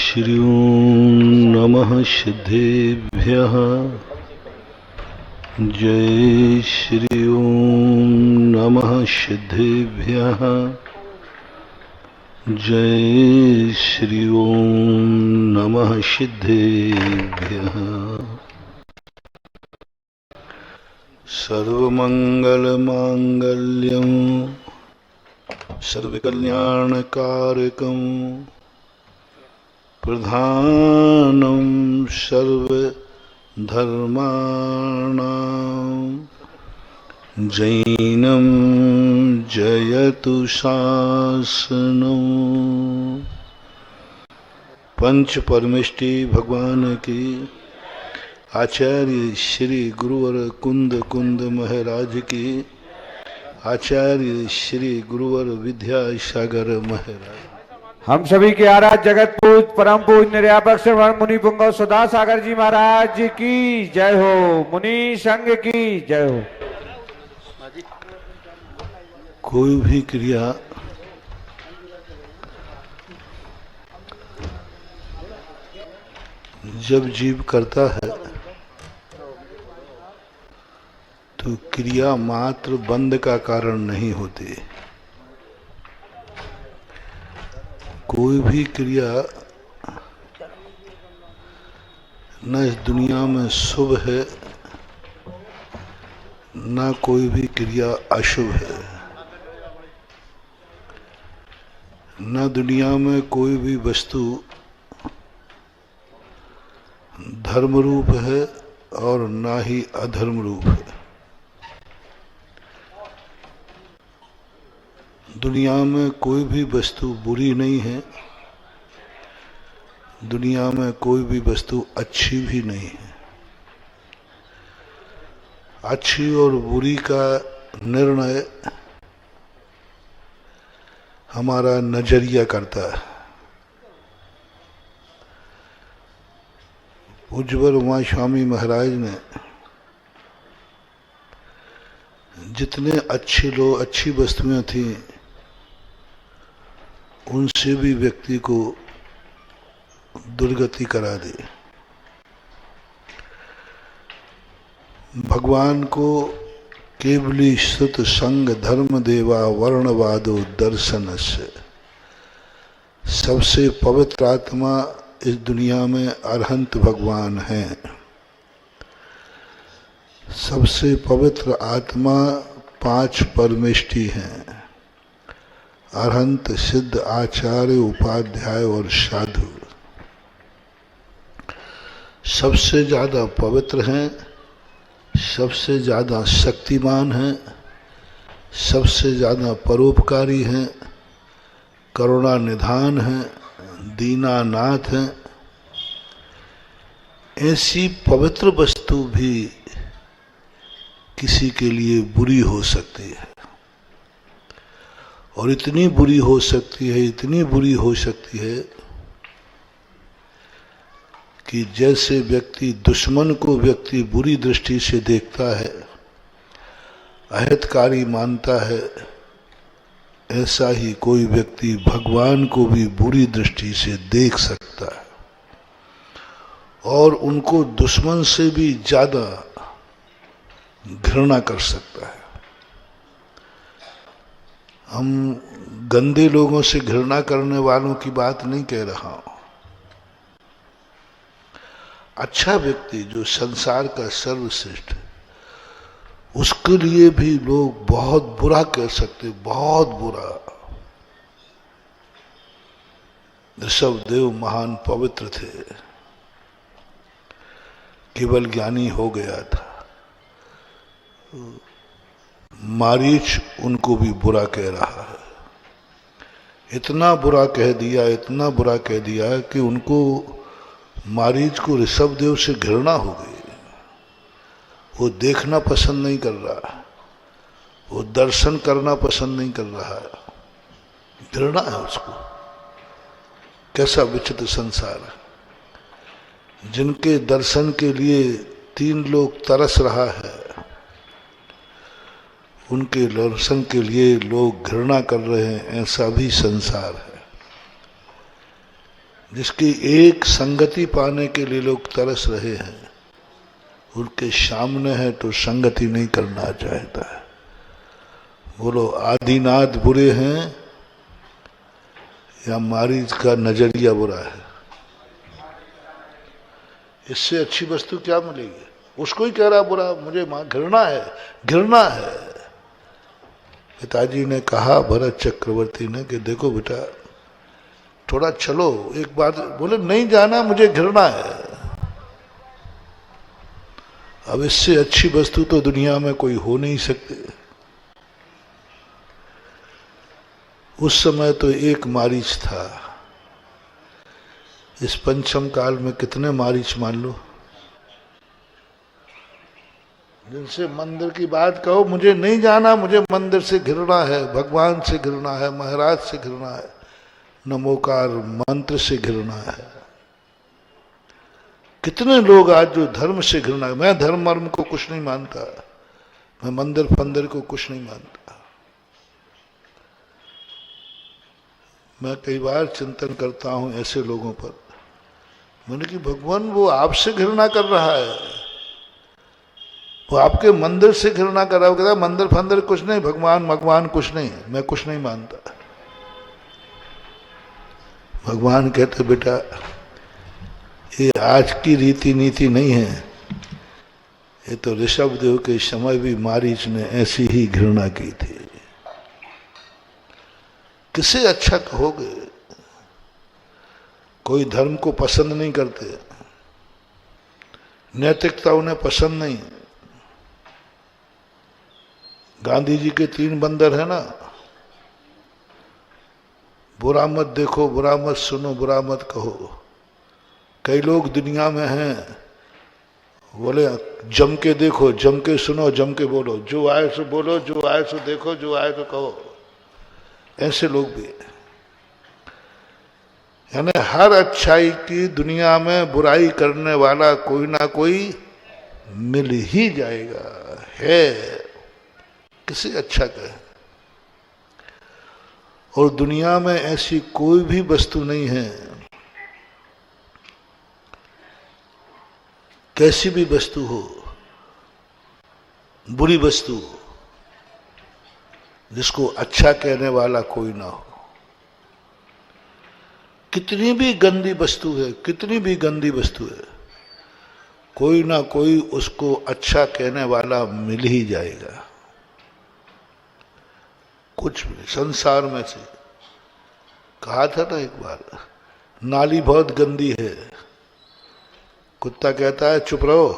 श्री ओम नमः सिद्धेभ्यः। जय श्री ओम नमः सिद्धेभ्यः। जय श्री ओम नमः सिद्धेभ्यः। सर्वमंगलमांगल्यं सर्वकल्याणकारकं प्रधानं सर्वधर्माणां जैनं जयतु शासनं। पंच परमेष्टि भगवान की, आचार्य श्री गुरुवर कुंद कुंद महाराज की, आचार्य श्री गुरुवर विद्यासागर महाराज, हम सभी के आराध्य जगत पूज परम पूज निर्यापक श्रवण मुनि पुंगव सुधा सागर जी महाराज की जय हो। मुनि संघ की जय हो। कोई भी क्रिया जब जीव करता है तो क्रिया मात्र बंध का कारण नहीं होती। कोई भी क्रिया न इस दुनिया में शुभ है, न कोई भी क्रिया अशुभ है। न दुनिया में कोई भी वस्तु धर्म रूप है और ना ही अधर्म रूप है। दुनिया में कोई भी वस्तु बुरी नहीं है, दुनिया में कोई भी वस्तु अच्छी भी नहीं है। अच्छी और बुरी का निर्णय हमारा नजरिया करता है। पूज्यवर उमा स्वामी महाराज ने जितने अच्छे लोग, अच्छी वस्तुएं थी, उनसे भी व्यक्ति को दुर्गति करा दी। भगवान को केवली श्रुत संग धर्म देवा वर्णवादो दर्शन से, सबसे पवित्र आत्मा इस दुनिया में अरहंत भगवान हैं। सबसे पवित्र आत्मा पांच परमेष्टि हैं, अरहंत, सिद्ध, आचार्य, उपाध्याय और साधु। सबसे ज्यादा पवित्र हैं, सबसे ज्यादा शक्तिमान हैं, सबसे ज्यादा परोपकारी हैं, करुणा निधान हैं, दीनानाथ हैं। ऐसी पवित्र वस्तु भी किसी के लिए बुरी हो सकती है, और इतनी बुरी हो सकती है, इतनी बुरी हो सकती है कि जैसे व्यक्ति दुश्मन को व्यक्ति बुरी दृष्टि से देखता है, अहितकारी मानता है, ऐसा ही कोई व्यक्ति भगवान को भी बुरी दृष्टि से देख सकता है और उनको दुश्मन से भी ज्यादा घृणा कर सकता है। हम गंदे लोगों से घृणा करने वालों की बात नहीं कह रहा हूं। अच्छा व्यक्ति जो संसार का सर्वश्रेष्ठ है, उसके लिए भी लोग बहुत बुरा कह सकते, बहुत बुरा। ऋषभदेव महान पवित्र थे, केवल ज्ञानी हो गया था। मारीच उनको भी बुरा कह रहा है। इतना बुरा कह दिया, इतना बुरा कह दिया कि उनको, मारीच को ऋषभदेव से घृणा हो गई। वो देखना पसंद नहीं कर रहा, वो दर्शन करना पसंद नहीं कर रहा है, घृणा है उसको। कैसा विचित्र संसार है। जिनके दर्शन के लिए 3 लोग तरस रहा है, उनके दर्शन के लिए लोग घृणा कर रहे हैं। ऐसा भी संसार है। जिसकी एक संगति पाने के लिए लोग तरस रहे हैं, उनके सामने है तो संगति नहीं करना चाहता है। बोलो आदिनाथ बुरे हैं या मारीच का नजरिया बुरा है? इससे अच्छी वस्तु क्या मिलेगी? उसको ही कह रहा बुरा, मुझे मां घृणा है, घृणा है। पिताजी ने कहा भरत चक्रवर्ती ने कि देखो बेटा थोड़ा चलो, एक बार बोले नहीं जाना, मुझे घृणा है। अब इससे अच्छी वस्तु तो दुनिया में कोई हो नहीं सकती। उस समय तो एक मारीच था, इस पंचम काल में कितने मारीच मान लो, जिनसे मंदिर की बात कहो मुझे नहीं जाना, मुझे मंदिर से घृणा है, भगवान से घृणा है, महाराज से घृणा है, नमोकार मंत्र से घृणा है। कितने लोग आज जो धर्म से घृणा है, मैं धर्म मर्म को कुछ नहीं मानता, मैं मंदिर फंदिर को कुछ नहीं मानता। मैं कई बार चिंतन करता हूं ऐसे लोगों पर, मैंने कि भगवान वो आपसे घृणा कर रहा है, वो आपके मंदिर से घृणा कर रहा है। वो कहता है मंदिर फंदिर कुछ नहीं, भगवान भगवान कुछ नहीं, मैं कुछ नहीं मानता। भगवान कहते बेटा ये आज की रीति नीति नहीं है, ये तो ऋषभदेव के समय भी मारीच ने ऐसी ही घृणा की थी। किसे अच्छा कहोगे? कोई धर्म को पसंद नहीं करते, नैतिकता उन्हें पसंद नहीं। गांधी जी के 3 बंदर है ना, बुरा मत देखो, बुरा मत सुनो, बुरा मत कहो। कई लोग दुनिया में हैं, बोले जम के देखो, जम के सुनो, जम के बोलो, जो आए सो बोलो, जो आए सो देखो, जो आए तो कहो। ऐसे लोग भी हैं। यानी हर अच्छाई की दुनिया में बुराई करने वाला कोई ना कोई मिल ही जाएगा है, किसी अच्छा कहे। और दुनिया में ऐसी कोई भी वस्तु नहीं है, कैसी भी वस्तु हो, बुरी वस्तु हो, जिसको अच्छा कहने वाला कोई ना हो। कितनी भी गंदी वस्तु है, कितनी भी गंदी वस्तु है, कोई ना कोई उसको अच्छा कहने वाला मिल ही जाएगा। कुछ भी संसार में से, कहा था ना एक बार, नाली बहुत गंदी है, कुत्ता कहता है चुप रहो,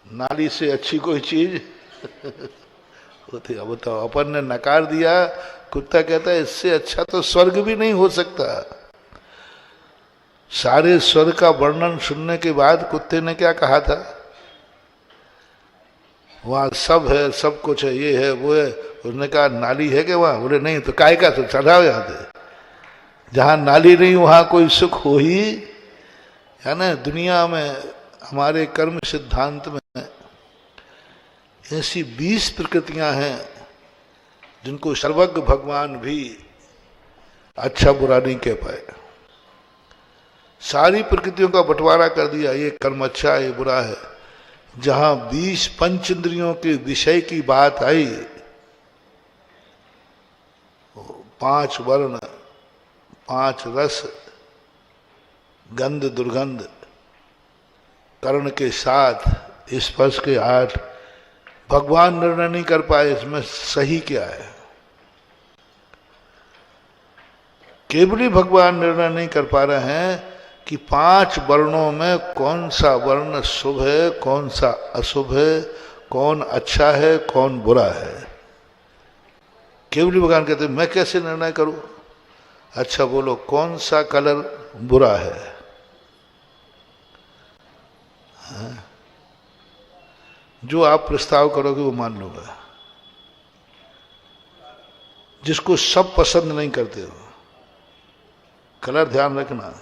नाली से अच्छी कोई चीज होती है। बताओ, अपन ने नकार दिया, कुत्ता कहता है इससे अच्छा तो स्वर्ग भी नहीं हो सकता। सारे स्वर्ग का वर्णन सुनने के बाद कुत्ते ने क्या कहा था? वहां सब है, सब कुछ है, ये है वो है। उसने कहा नाली है क्या वहां? बोले नहीं, तो काय का तो चढ़ाओ यहां से। जहां नाली नहीं वहां कोई सुख हो ही, है ना। दुनिया में हमारे कर्म सिद्धांत में ऐसी 20 प्रकृतियां हैं जिनको सर्वज्ञ भगवान भी अच्छा बुरा नहीं कह पाए। सारी प्रकृतियों का बंटवारा कर दिया, ये कर्म अच्छा है, ये बुरा है। जहां 20 पंच इंद्रियों के विषय की बात आई, 5 वर्ण, 5 रस, गंध दुर्गंध, कर्ण के 7, स्पर्श के 8, भगवान निर्णय नहीं कर पाए इसमें सही क्या है। केवली भगवान निर्णय नहीं कर पा रहे हैं कि 5 वर्णों में कौन सा वर्ण शुभ है, कौन सा अशुभ है, कौन अच्छा है, कौन बुरा है। केवली भगवान कहते मैं कैसे निर्णय करूं? अच्छा बोलो कौन सा कलर बुरा है? हाँ? जो आप प्रस्ताव करोगे वो मान लूंगा। जिसको सब पसंद नहीं करते हो, कलर ध्यान रखना,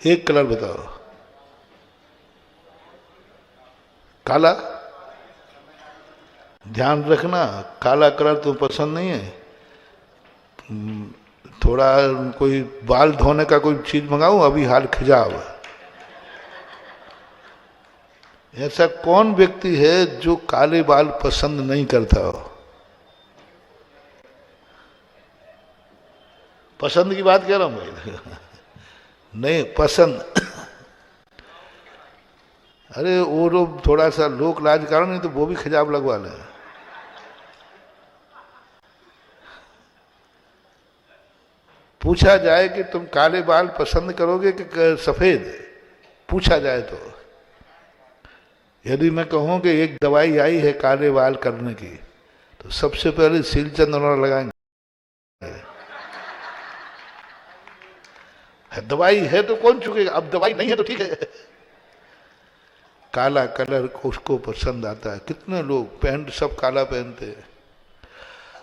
एक कलर बताओ। काला, ध्यान रखना, काला कलर तो पसंद नहीं है। थोड़ा कोई बाल धोने का कोई चीज मंगाऊं, अभी हाल खिजाव। ऐसा कौन व्यक्ति है जो काले बाल पसंद नहीं करता हो? पसंद की बात कह रहा हूं भाई। नहीं पसंद। अरे वो लोग थोड़ा सा लोक लाज कारण, नहीं तो वो भी खिजाब लगवा लें। पूछा जाए कि तुम काले बाल पसंद करोगे कि सफेद, पूछा जाए तो यदि मैं कहूं कि एक दवाई आई है काले बाल करने की, तो सबसे पहले सीलचंद उन्होंने लगाएंगे। दवाई है तो कौन चुकेगा, अब दवाई नहीं है तो ठीक है। काला कलर उसको पसंद आता है। कितने लोग पैंट सब काला पहनते हैं।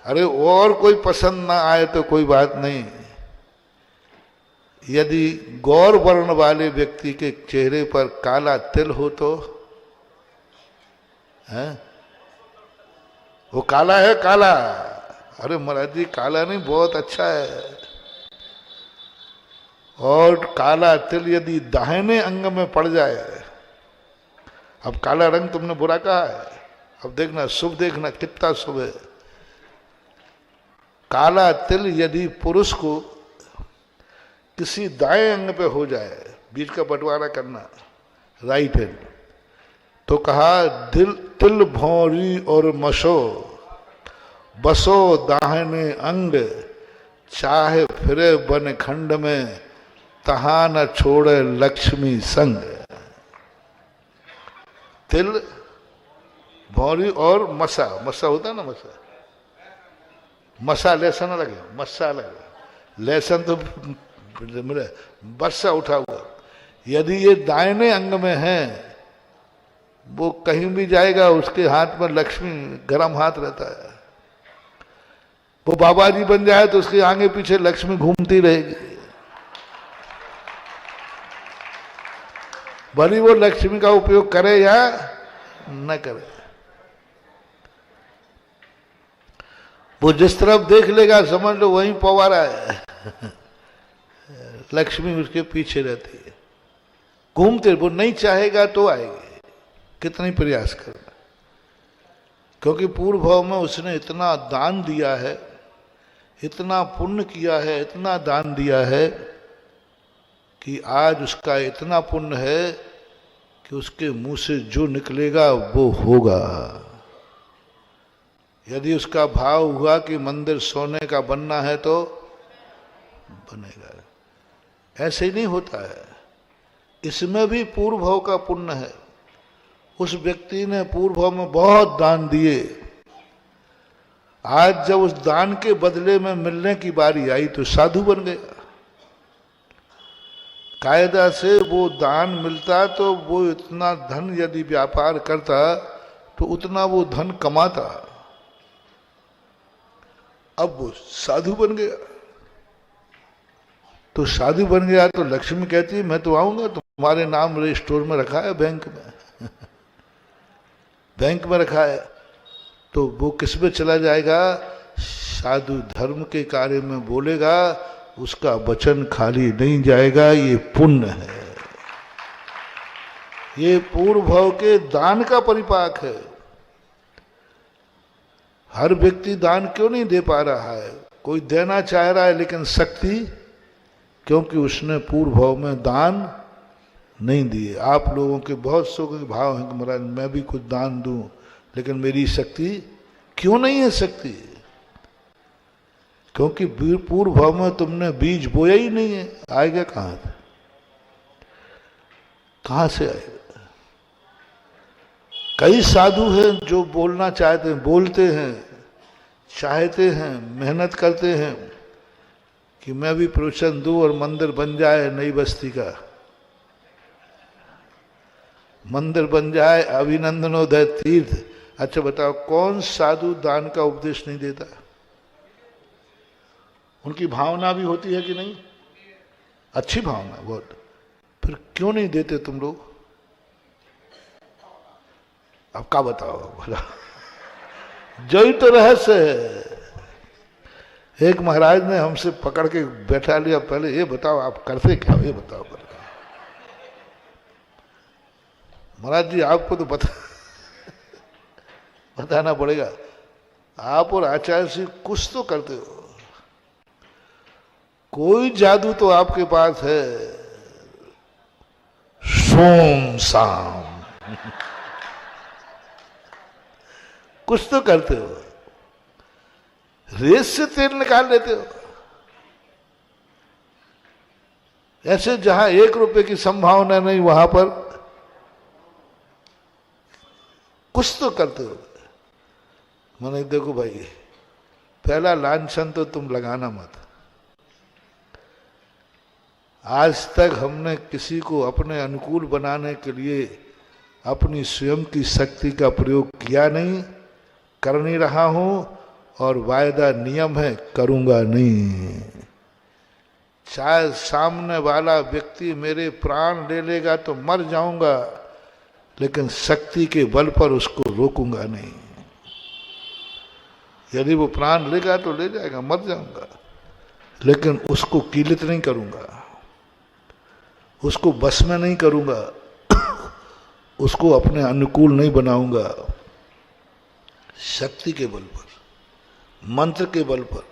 अरे और कोई पसंद ना आए तो कोई बात नहीं, यदि गौर वर्ण वाले व्यक्ति के चेहरे पर काला तिल हो तो है, वो काला है काला। अरे महाराज जी काला नहीं, बहुत अच्छा है। और काला तिल यदि दाहिने अंग में पड़ जाए, अब काला रंग तुमने बुरा कहा है, अब देखना शुभ, देखना कितना शुभ है। काला तिल यदि पुरुष को किसी दाएं अंग पे हो जाए, बीच का बंटवारा करना, राइट हैंड, तो कहा दिल तिल भौरी और मसो बसो दाहिने अंग, चाहे फिरे बन खंड में तहा न छोड़े लक्ष्मी संग। तिल भौरी और मसा, मसा होता है ना, मसा, मसा लहसन अलग है, मसा अलग है। लहसन तो बरसा उठा हुआ। यदि ये दाहिने अंग में है, वो कहीं भी जाएगा उसके हाथ में लक्ष्मी गरम हाथ रहता है। वो बाबा जी बन जाए तो उसके आगे पीछे लक्ष्मी घूमती रहेगी। भली वो लक्ष्मी का उपयोग करे या न करे, वो जिस तरफ देख लेगा समझ लो वहीं पवारा है। लक्ष्मी उसके पीछे रहती है, घूमते। वो नहीं चाहेगा तो आएगी, कितनी प्रयास करना। क्योंकि पूर्व भाव में उसने इतना दान दिया है, इतना पुण्य किया है, इतना दान दिया है कि आज उसका इतना पुण्य है कि उसके मुंह से जो निकलेगा वो होगा। यदि उसका भाव हुआ कि मंदिर सोने का बनना है तो बनेगा। ऐसे ही नहीं होता है, इसमें भी पूर्व भाव का पुण्य है। उस व्यक्ति ने पूर्व भाव में बहुत दान दिए, आज जब उस दान के बदले में मिलने की बारी आई तो साधु बन गया। कायदा से वो दान मिलता तो वो इतना धन यदि व्यापार करता तो उतना वो धन कमाता। अब वो साधु बन गया, तो साधु बन गया तो लक्ष्मी कहती है मैं तो आऊंगा, तुम्हारे नाम मेरे स्टोर में रखा है, बैंक में बैंक में रखा है। तो वो किस में चला जाएगा? साधु धर्म के कार्य में बोलेगा, उसका वचन खाली नहीं जाएगा। ये पुण्य है, ये पूर्व भाव के दान का परिपाक है। हर व्यक्ति दान क्यों नहीं दे पा रहा है? कोई देना चाह रहा है लेकिन शक्ति, क्योंकि उसने पूर्व भाव में दान नहीं दिए। आप लोगों के बहुत सौ के भाव हैं कि महाराज मैं भी कुछ दान दूं, लेकिन मेरी शक्ति क्यों नहीं है शक्ति? क्योंकि पूर्व भाव में तुमने बीज बोया ही नहीं है। आएगा कहां से? कहां से आएगा? कई साधु हैं जो बोलना चाहते हैं, बोलते हैं, चाहते हैं, मेहनत करते हैं कि मैं भी प्रवचन दूं और मंदिर बन जाए, नई बस्ती का मंदिर बन जाए, अभिनंदनोदय तीर्थ। अच्छा बताओ, कौन साधु दान का उपदेश नहीं देता? उनकी भावना भी होती है कि नहीं? अच्छी भावना बहुत, फिर क्यों नहीं देते तुम लोग? अब क्या बताओ भला? जो ही तो रहस्य है। एक महाराज ने हमसे पकड़ के बैठा लिया, पहले ये बताओ आप करते क्या हो, ये बताओ करके। महाराज जी आपको तो बताना पड़ेगा, आप और आचार्य जी कुछ तो करते हो, कोई जादू तो आपके पास है, सोम साम कुछ तो करते हो, रेत से तेल निकाल लेते हो। ऐसे जहां 1 रुपए की संभावना नहीं वहां पर कुछ तो करते हो। मैंने देखो भाई, पहला लांछन तो तुम लगाना मत। आज तक हमने किसी को अपने अनुकूल बनाने के लिए अपनी स्वयं की शक्ति का प्रयोग किया नहीं, कर नहीं रहा हूं, और वायदा नियम है करूंगा नहीं। चाहे सामने वाला व्यक्ति मेरे प्राण ले लेगा तो मर जाऊंगा, लेकिन शक्ति के बल पर उसको रोकूंगा नहीं। यदि वो प्राण लेगा तो ले जाएगा, मर जाऊंगा, लेकिन उसको कीलित नहीं करूंगा, उसको बस में नहीं करूंगा, उसको अपने अनुकूल नहीं बनाऊंगा। शक्ति के बल पर, मंत्र के बल पर,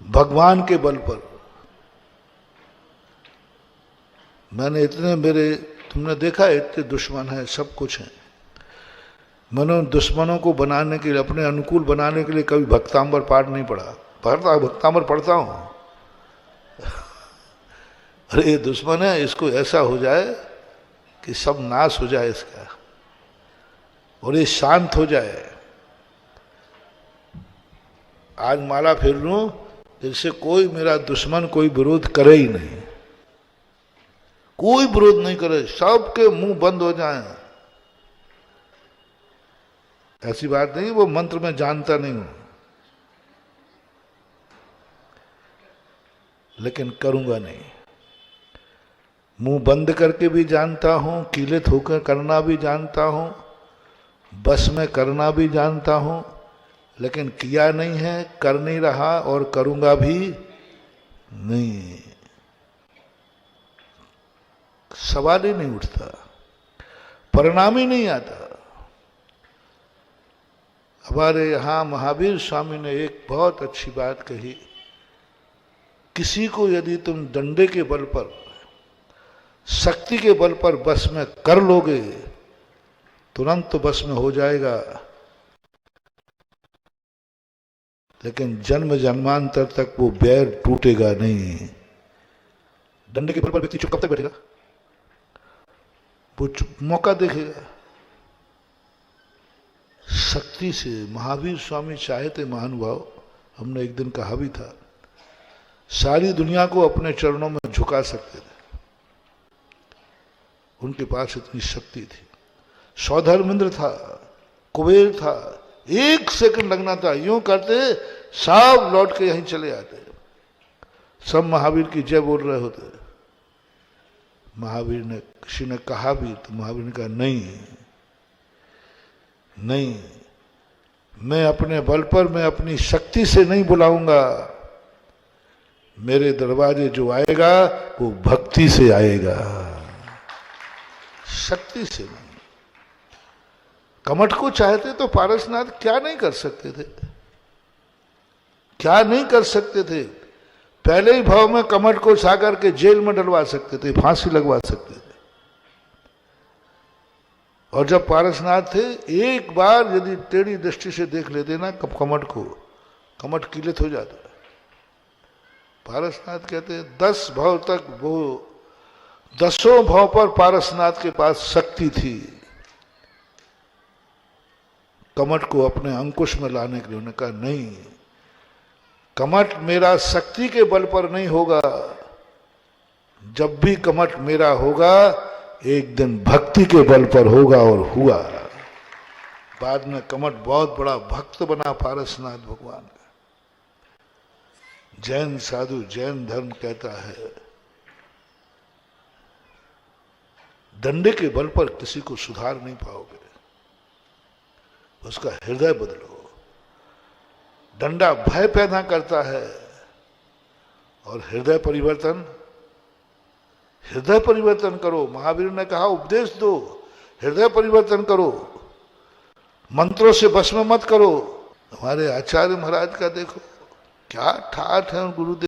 भगवान के बल पर। मैंने इतने मेरे, तुमने देखा इतने दुश्मन है, सब कुछ है, मैंने दुश्मनों को बनाने के लिए, अपने अनुकूल बनाने के लिए कभी भक्तांबर पाठ नहीं पढ़ा। भक्तांबर पढ़ता हूं, अरे ये दुश्मन है, इसको ऐसा हो जाए कि सब नाश हो जाए इसका, और ये शांत हो जाए। आज माला फेर लूं, इससे कोई मेरा दुश्मन कोई विरोध करे ही नहीं, कोई विरोध नहीं करे, सबके मुंह बंद हो जाएं। ऐसी बात नहीं वो मंत्र में जानता नहीं हूं, लेकिन करूंगा नहीं। मुंह बंद करके भी जानता हूं, कीलित होकर करना भी जानता हूं, बस में करना भी जानता हूं, लेकिन किया नहीं है, कर नहीं रहा, और करूंगा भी नहीं। सवाल ही नहीं उठता, परिणाम ही नहीं आता। हमारे यहां महावीर स्वामी ने एक बहुत अच्छी बात कही, किसी को यदि तुम डंडे के बल पर, शक्ति के बल पर बस में कर लोगे, तुरंत तो बस में हो जाएगा, लेकिन जन्म जन्मांतर तक वो बैर टूटेगा नहीं। डंडे के बल पर व्यक्ति चुप कब तक बैठेगा? वो मौका देखेगा। शक्ति से महावीर स्वामी चाहे थे महानुभाव, हमने एक दिन कहा भी था, सारी दुनिया को अपने चरणों में झुका सकते थे, उनके पास इतनी शक्ति थी। सौधर्मेंद्र था, कुबेर था, 1 सेकंड लगना था, यूं करते सब लौट के यहीं चले आते, सब महावीर की जय बोल रहे होते। महावीर ने, किसी ने कहा भी तो महावीर ने कहा नहीं नहीं, मैं अपने बल पर, मैं अपनी शक्ति से नहीं बुलाऊंगा, मेरे दरवाजे जो आएगा वो भक्ति से आएगा, शक्ति से नहीं। कमठ को चाहते तो पारसनाथ क्या नहीं कर सकते थे, क्या नहीं कर सकते थे। पहले ही भाव में कमठ को सागर के जेल में डलवा सकते थे, फांसी लगवा सकते थे। और जब पारसनाथ थे, एक बार यदि टेढ़ी दृष्टि से देख लेते ना कमठ को, कमठ कीलित हो जाता। पारसनाथ कहते हैं 10 भाव तक, वो 10 भाव पर पारसनाथ के पास शक्ति थी कमठ को अपने अंकुश में लाने के लिए। उन्होंने कहा नहीं, कमठ मेरा शक्ति के बल पर नहीं होगा, जब भी कमठ मेरा होगा एक दिन भक्ति के बल पर होगा, और हुआ। बाद में कमठ बहुत बड़ा भक्त बना पारसनाथ भगवान का। जैन साधु, जैन धर्म कहता है डंडे के बल पर किसी को सुधार नहीं पाओगे, उसका हृदय बदलो। डंडा भय पैदा करता है, और हृदय परिवर्तन करो। महावीर ने कहा उपदेश दो, हृदय परिवर्तन करो, मंत्रों से भस्म मत करो। हमारे आचार्य महाराज का देखो क्या ठाठ है गुरुदेव।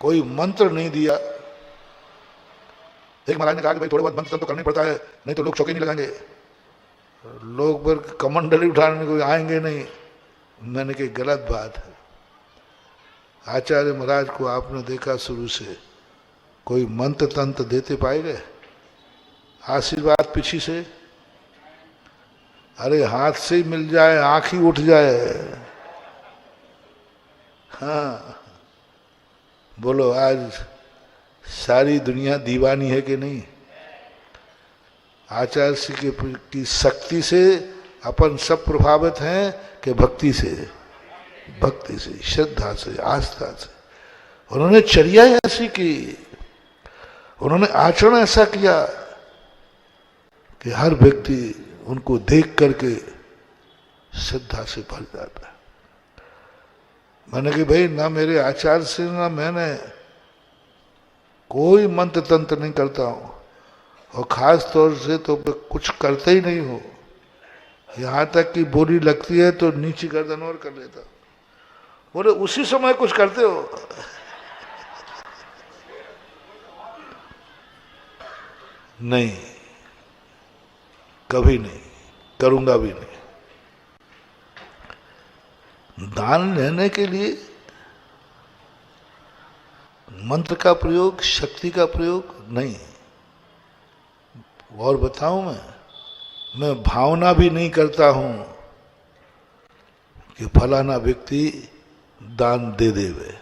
कोई मंत्र नहीं दिया। एक महाराज ने कहा कि भाई थोड़े बहुत मंत्र तो करना ही पड़ता है, नहीं तो लोग चौके नहीं लगाएंगे, लोग पर कमंडली उठाने को आएंगे नहीं। मैंने कही गलत बात है। आचार्य महाराज को आपने देखा शुरू से कोई मंत्र तंत्र देते पाए गए? आशीर्वाद पीछे से, अरे हाथ से ही मिल जाए, आंख ही उठ जाए। हाँ बोलो, आज सारी दुनिया दीवानी है कि नहीं? आचार्य श्री की शक्ति से अपन सब प्रभावित हैं कि भक्ति से, श्रद्धा से, आस्था से। उन्होंने चर्या ऐसी की, उन्होंने आचरण ऐसा किया कि हर व्यक्ति उनको देख करके श्रद्धा से भर जाता है। मैंने कहा भाई ना मेरे आचार्य से ना मैंने कोई मंत्र तंत्र नहीं करता हूं, और खास तौर से तो कुछ करते ही नहीं हो। यहां तक कि बोली लगती है तो नीचे गर्दन और कर लेता। बोले उसी समय कुछ करते हो? नहीं, कभी नहीं, करूंगा भी नहीं। दान लेने के लिए मंत्र का प्रयोग, शक्ति का प्रयोग नहीं। और बताऊं मैं भावना भी नहीं करता हूं कि फलाना व्यक्ति दान दे देवे।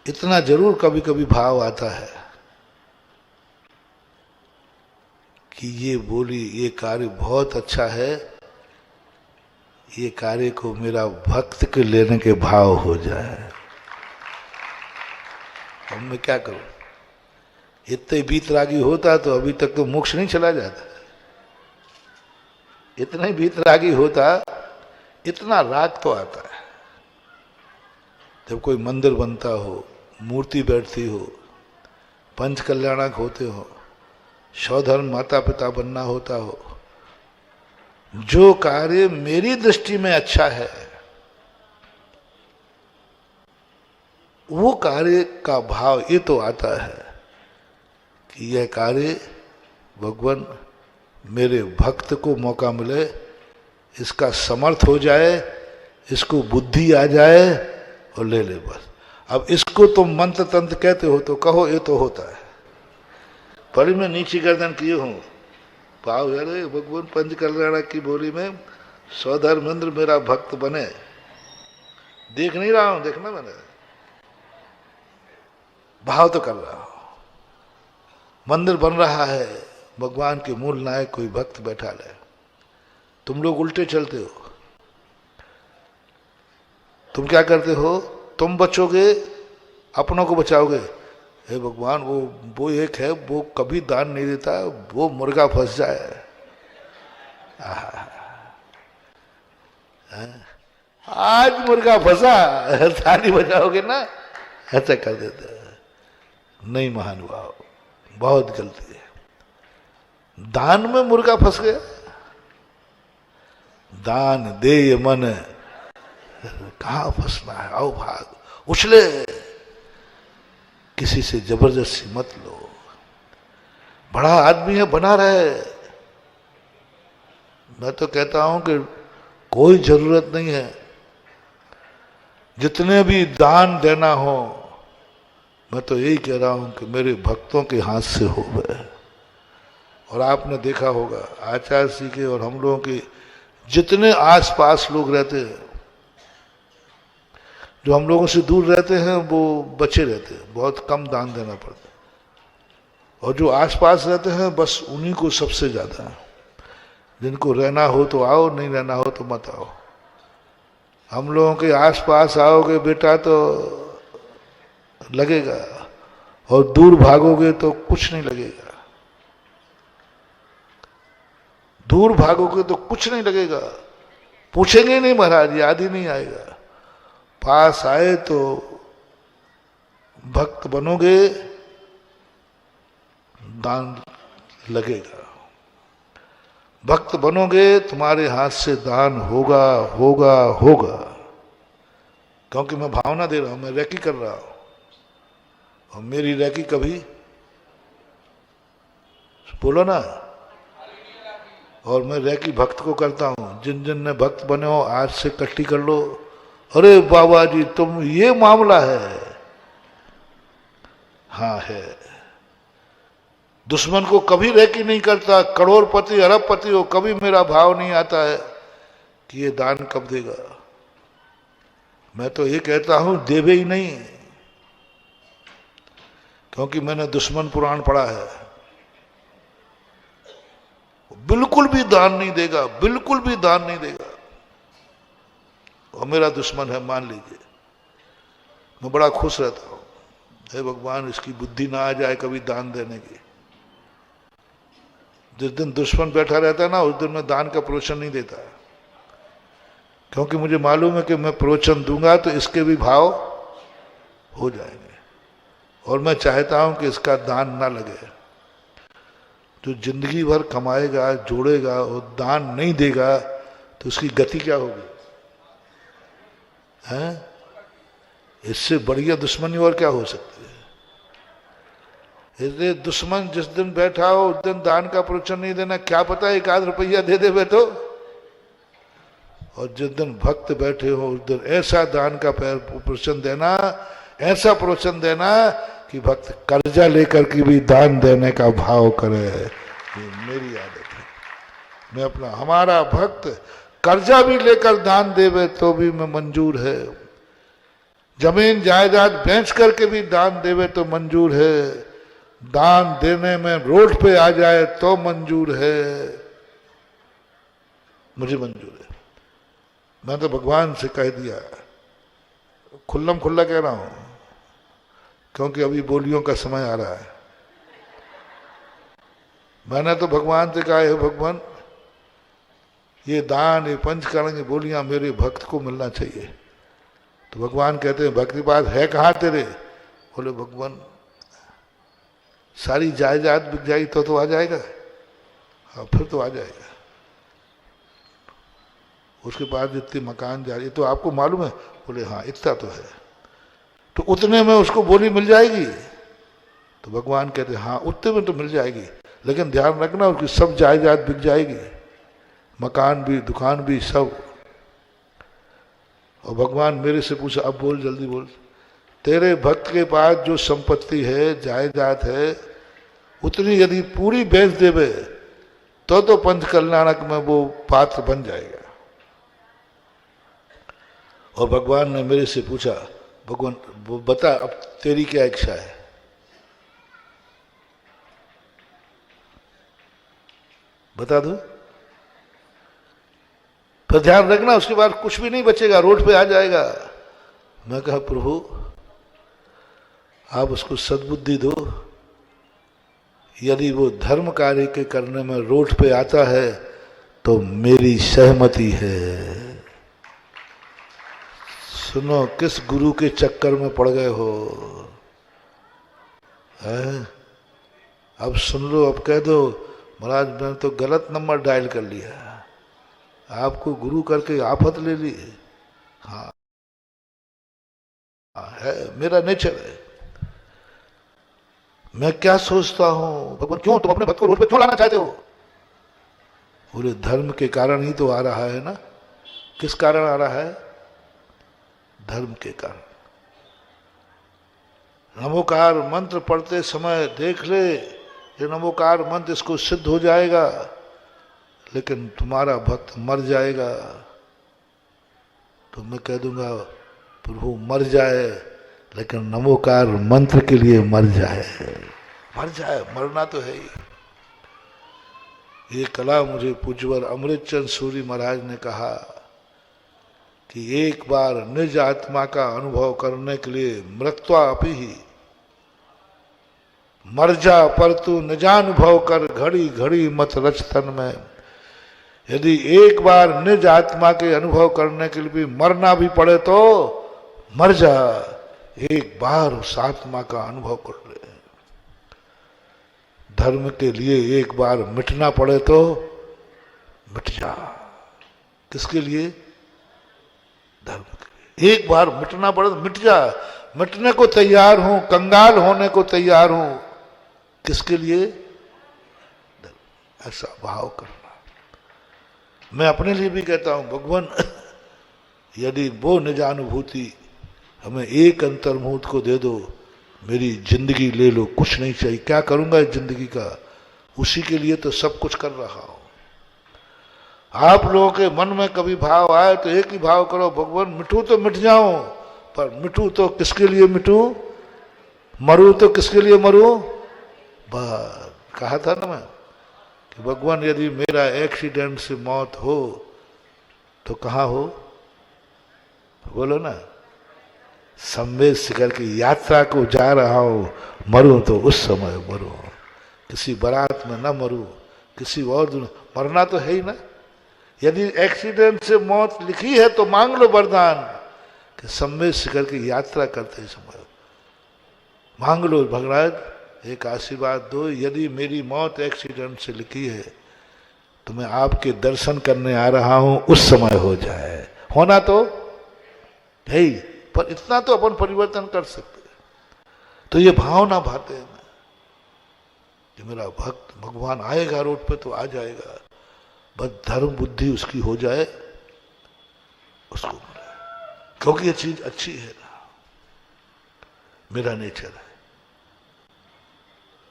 इतना जरूर कभी कभी भाव आता है कि ये बोली, ये कार्य बहुत अच्छा है, ये कार्य को मेरा भक्त के लेने के भाव हो जाए। अब मैं क्या करूं? इतने बीतरागी होता तो अभी तक तो मोक्ष नहीं चला जाता। इतना ही बीतरागी होता, इतना राग तो आता है। जब कोई मंदिर बनता हो, मूर्ति बैठती हो, पंच कल्याणक होते हो, सौधर्म माता पिता बनना होता हो, जो कार्य मेरी दृष्टि में अच्छा है वो कार्य का भाव ये तो आता है कि यह कार्य भगवान मेरे भक्त को मौका मिले, इसका समर्थ हो जाए, इसको बुद्धि आ जाए और ले ले बस। अब इसको तुम मंत्र तंत्र कहते हो तो कहो, ये तो होता है। पढ़ी में नीची गर्दन किए हूं, पाओ अरे भगवान पंच कल्याण की बोली में सौधर्मेंद्र मेरा भक्त बने। देख नहीं रहा हूं, देखना मैंने भाव तो कर रहा हूं। मंदिर बन रहा है, भगवान के मूल नायक कोई भक्त बैठा ले, तुम लोग उल्टे चलते हो। तुम क्या करते हो? तुम बचोगे, अपनों को बचाओगे। हे भगवान, वो एक है, वो कभी दान नहीं देता, वो मुर्गा फंस जाए। आज मुर्गा फंसा, ताली बजाओगे ना, ऐसा कर देते। नहीं महानुभाव, बहुत गलती है। दान में मुर्गा फंस गया। दान दे मन, कहाँ फंसना है? आओ भाग, उछले, किसी से जबरदस्ती मत लो। बड़ा आदमी है, बना रहे। मैं तो कहता हूं कि कोई जरूरत नहीं है। जितने भी दान देना हो, मैं तो यही कह रहा हूं कि मेरे भक्तों के हाथ से हो गए। और आपने देखा होगा आचार्य जी के और हम लोगों के जितने आसपास लोग रहते हैं, जो हम लोगों से दूर रहते हैं वो बचे रहते हैं, बहुत कम दान देना पड़ता है। और जो आसपास रहते हैं बस उन्हीं को सबसे ज्यादा। जिनको रहना हो तो आओ, नहीं रहना हो तो मत आओ। हम लोगों के आसपास आओगे बेटा तो लगेगा, और दूर भागोगे तो कुछ नहीं लगेगा। दूर भागोगे तो कुछ नहीं लगेगा, पूछेंगे नहीं महाराज, याद ही नहीं आएगा। पास आए तो भक्त बनोगे, दान लगेगा। भक्त बनोगे, तुम्हारे हाथ से दान होगा होगा होगा, क्योंकि मैं भावना दे रहा हूं, मैं रैकी कर रहा हूं, और मेरी रैकी कभी, बोलो ना, और मैं रैकी भक्त को करता हूं। जिन जिन ने भक्त बने हो आज से इकट्ठी कर लो। अरे बाबा जी तुम, ये मामला है, हाँ है। दुश्मन को कभी रैकी नहीं करता, करोड़पति अरबपति हो, कभी मेरा भाव नहीं आता है कि ये दान कब देगा। मैं तो ये कहता हूं देवे ही नहीं, क्योंकि मैंने दुश्मन पुराण पढ़ा है। बिल्कुल भी दान नहीं देगा, बिल्कुल भी दान नहीं देगा, और मेरा दुश्मन है मान लीजिए। मैं बड़ा खुश रहता हूं, हे भगवान इसकी बुद्धि ना आ जाए कभी दान देने की। जिस दिन दुश्मन बैठा रहता है ना, उस दिन मैं दान का प्रोत्साहन नहीं देता, क्योंकि मुझे मालूम है कि मैं प्रोत्साहन दूंगा तो इसके भी भाव हो जाएंगे, और मैं चाहता हूं कि इसका दान ना लगे। जो जिंदगी भर कमाएगा जोड़ेगा और दान नहीं देगा तो उसकी गति क्या होगी? हैं? इससे बढ़िया दुश्मनी और क्या हो सकती है? इसलिए दुश्मन जिस दिन बैठा हो उस दिन दान का प्रोत्साहन नहीं देना। क्या पता एक आध रुपया दे दे तो, और जिस दिन भक्त बैठे हो उस दिन ऐसा दान का प्रोत्साहन देना, ऐसा प्रोत्साहन देना कि भक्त कर्जा लेकर के भी दान देने का भाव करे। ये मेरी आदत है। मैं अपना, हमारा भक्त कर्जा भी लेकर दान देवे तो भी मैं मंजूर है, जमीन जायदाद बेच करके भी दान देवे तो मंजूर है, दान देने में रोड पे आ जाए तो मंजूर है, मुझे मंजूर है। मैं तो भगवान से कह दिया, खुल्लम खुल्ला कह रहा हूं, क्योंकि अभी बोलियों का समय आ रहा है। मैंने तो भगवान से कहा है भगवान ये दान, ये पंचकर्म, ये बोलियां मेरे भक्त को मिलना चाहिए। तो भगवान कहते हैं भक्ति बात है कहाँ तेरे? बोले भगवान सारी जायदाद बिक जाएगी तो आ जाएगा। हाँ फिर तो आ जाएगा। उसके पास जितने मकान जा रही तो आपको मालूम है? बोले हाँ इतना तो है। तो उतने में उसको बोली मिल जाएगी? तो भगवान कहते हाँ उतने में तो मिल जाएगी, लेकिन ध्यान रखना उसकी सब जायदाद बिक जाएगी, मकान भी दुकान भी सब। और भगवान मेरे से पूछा अब बोल जल्दी बोल, तेरे भक्त के पास जो संपत्ति है जायदाद है उतनी यदि पूरी बेच देवे तो पंच कल्याणक में वो पात्र बन जाएगा। और भगवान ने मेरे से पूछा भगवान वो बता अब तेरी क्या इच्छा है? बता दो। फिर ध्यान रखना उसके बाद कुछ भी नहीं बचेगा, रोड पे आ जाएगा। मैं कहा प्रभु आप उसको सद्बुद्धि दो, यदि वो धर्म कार्य के करने में रोड पे आता है तो मेरी सहमति है। सुनो किस गुरु के चक्कर में पड़ गए हो? है? अब सुन लो, अब कह दो महाराज मैंने तो गलत नंबर डायल कर लिया, आपको गुरु करके आफत ले ली। हाँ है, मेरा नेचर है। मैं क्या सोचता हूं भगवान, क्यों तुम अपने भक्त को रोड पे क्यों लाना चाहते हो? बोले धर्म के कारण ही तो आ रहा है ना। किस कारण आ रहा है? धर्म के कारण। नमोकार मंत्र पढ़ते समय देख ले, ये नमोकार मंत्र इसको सिद्ध हो जाएगा, लेकिन तुम्हारा भक्त मर जाएगा। तो मैं कह दूंगा प्रभु मर जाए, लेकिन नमोकार मंत्र के लिए मर जाए। मर जाए, मरना तो है ही। ये कला मुझे पूज्यवर अमृतचंद सूरी महाराज ने कहा कि एक बार निज आत्मा का अनुभव करने के लिए मृत्वा अपि ही मर जा, पर तू निजानुभव कर, घड़ी घड़ी मत रच तन में। यदि एक बार निज आत्मा के अनुभव करने के लिए भी मरना भी पड़े तो मर जा, एक बार उस आत्मा का अनुभव कर ले। धर्म के लिए एक बार मिटना पड़े तो मिट जा। किसके लिए? धर्म के लिए। एक बार मिटना पड़े तो मिट जा। मिटने को तैयार हूं, कंगाल होने को तैयार हूं। किसके लिए? धर्म। ऐसा भाव करना। मैं अपने लिए भी कहता हूं, भगवान यदि वो निजानुभूति हमें एक अंतर्मुहूर्त को दे दो, मेरी जिंदगी ले लो, कुछ नहीं चाहिए। क्या करूंगा इस जिंदगी का? उसी के लिए तो सब कुछ कर रहा हूं। आप लोगों के मन में कभी भाव आए तो एक ही भाव करो, भगवान मिटू तो मिट जाऊं, पर मिटू तो किसके लिए मिटू? मरू तो किसके लिए मरू? बस कहा था ना मैं कि भगवान यदि मेरा एक्सीडेंट से मौत हो तो कहाँ हो? बोलो ना, संवेद शिखर की यात्रा को जा रहा हूं, मरूं तो उस समय मरूं, किसी बारात में न मरूं, किसी और मरना तो है ही ना। यदि एक्सीडेंट से मौत लिखी है तो मांग लो वरदान कि संवेद शिखर की यात्रा करते समय मांग लो, भगवान एक आशीर्वाद दो, यदि मेरी मौत एक्सीडेंट से लिखी है तो मैं आपके दर्शन करने आ रहा हूं, उस समय हो जाए। होना तो है ही, पर इतना तो अपन परिवर्तन कर सकते। तो ये भावना भाते हैं कि मेरा भक्त भगवान आएगा रोड पे तो आ जाएगा, बस धर्म बुद्धि उसकी हो जाए, उसको मिले, क्योंकि ये चीज अच्छी है ना, मेरा नेचर है।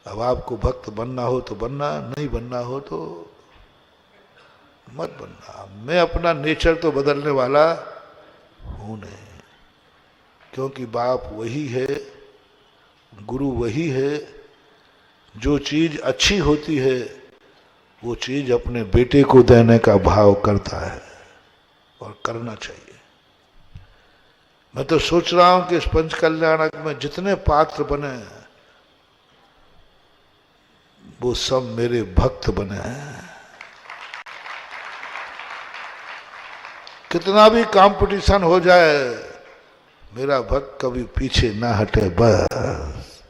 अब आपको भक्त बनना हो तो बनना, नहीं बनना हो तो मत बनना। मैं अपना नेचर तो बदलने वाला हूं नहीं, क्योंकि बाप वही है, गुरु वही है। जो चीज अच्छी होती है वो चीज अपने बेटे को देने का भाव करता है और करना चाहिए। मैं तो सोच रहा हूं कि इस पंच कल्याणक में जितने पात्र बने वो सब मेरे भक्त बने हैं। कितना भी कंपटीशन हो जाए, मेरा भक्त कभी पीछे ना हटे बस।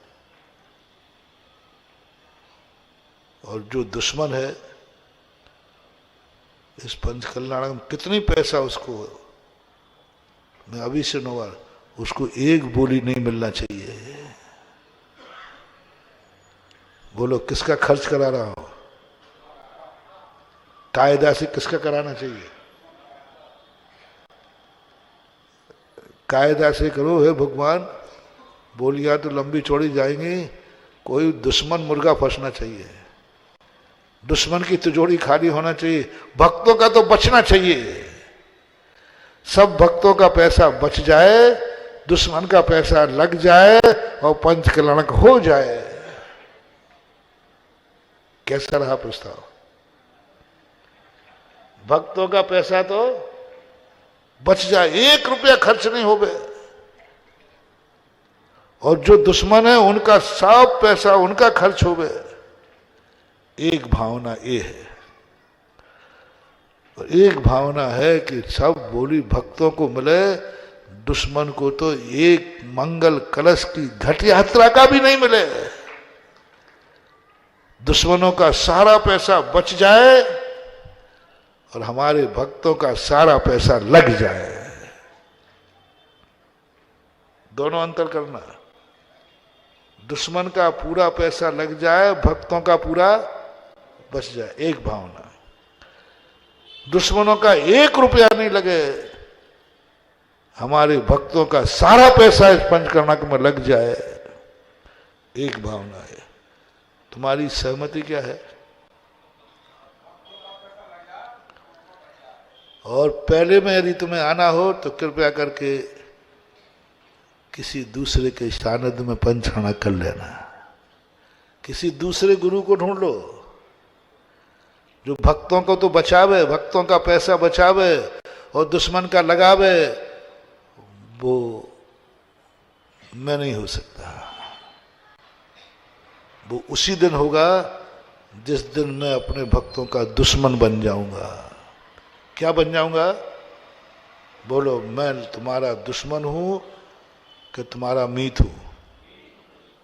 और जो दुश्मन है इस पंच कल्याण में, कितनी पैसा उसको, मैं अभी से नोवार, उसको एक बोली नहीं मिलना चाहिए। बोलो किसका खर्च करा रहा हूं? कायदा से किसका कराना चाहिए? कायदा से करो, हे भगवान, बोलियां तो लंबी चौड़ी जाएंगी, कोई दुश्मन मुर्गा फंसना चाहिए, दुश्मन की तिजोरी खाली होना चाहिए, भक्तों का तो बचना चाहिए। सब भक्तों का पैसा बच जाए, दुश्मन का पैसा लग जाए और पंच कल्याणक हो जाए। कैसा रहा प्रस्ताव? भक्तों का पैसा तो बच जाए, 1 रुपया खर्च नहीं हो गए, और जो दुश्मन है उनका सब पैसा उनका खर्च हो गए। एक भावना ये है, और एक भावना है कि सब बोली भक्तों को मिले, दुश्मन को तो एक मंगल कलश की घट यात्रा का भी नहीं मिले। दुश्मनों का सारा पैसा बच जाए और हमारे भक्तों का सारा पैसा लग जाए। दोनों अंतर करना, दुश्मन का पूरा पैसा लग जाए, भक्तों का पूरा बच जाए। एक भावना, दुश्मनों का 1 रुपया नहीं लगे, हमारे भक्तों का सारा पैसा इस पंचकर्णक में लग जाए। एक भावना है। तुम्हारी सहमति क्या है? और पहले में यदि तुम्हें आना हो तो कृपया करके किसी दूसरे के सानिध्य में पंचकर्णक कर लेना, किसी दूसरे गुरु को ढूंढ लो जो भक्तों को तो बचावे, भक्तों का पैसा बचावे और दुश्मन का लगावे। वो मैं नहीं हो सकता। वो उसी दिन होगा जिस दिन मैं अपने भक्तों का दुश्मन बन जाऊंगा। क्या बन जाऊंगा? बोलो, मैं तुम्हारा दुश्मन हूं कि तुम्हारा मीत हूं?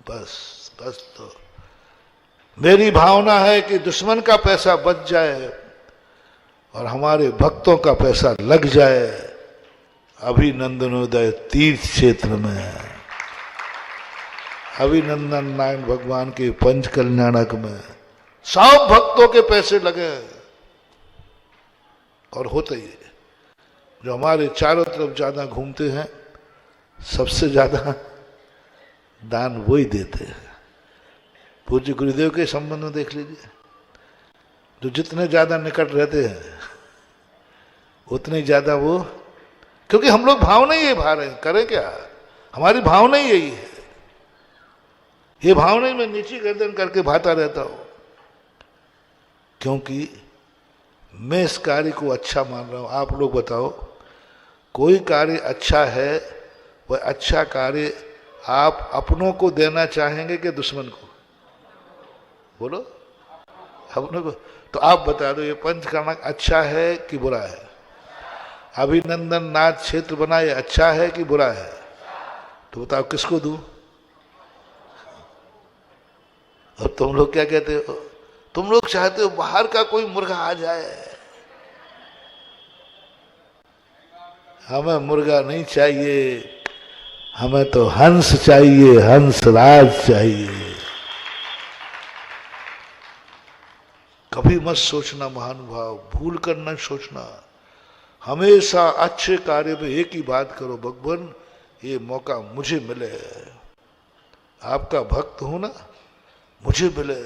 बस बस। तो मेरी भावना है कि दुश्मन का पैसा बच जाए और हमारे भक्तों का पैसा लग जाए अभिनंदनोदय तीर्थ क्षेत्र में, अभिनंदन नारायण भगवान के पंच कल्याणक में सब भक्तों के पैसे लगे। और होता ही है, जो हमारे चारों तरफ ज्यादा घूमते हैं सबसे ज्यादा दान वो ही देते हैं। पूज्य गुरुदेव के संबंध में देख लीजिए, जो जितने ज्यादा निकट रहते हैं उतने ज्यादा वो, क्योंकि हम लोग भावना ही ये भा रहे हैं, करें क्या? हमारी भावना ही यही है। ये भावना ही मैं नीची गर्दन करके भाता रहता हूं, क्योंकि मैं इस कार्य को अच्छा मान रहा हूं। आप लोग बताओ, कोई कार्य अच्छा है, वह अच्छा कार्य आप अपनों को देना चाहेंगे कि दुश्मन को? बोलो, अपनों को। तो आप बता दो, ये पंचकर्णक अच्छा है कि बुरा है? अभिनंदन नाथ क्षेत्र बना, ये अच्छा है कि बुरा है? तो बताओ किसको दूं? और तुम लोग क्या कहते हो? तुम लोग चाहते हो बाहर का कोई मुर्गा आ जाए। हमें मुर्गा नहीं चाहिए, हमें तो हंस चाहिए, हंस राज चाहिए। कभी मत सोचना महानुभाव, भूल कर न सोचना। हमेशा अच्छे कार्य में एक ही बात करो, भगवान ये मौका मुझे मिले, आपका भक्त हूं ना, मुझे मिले।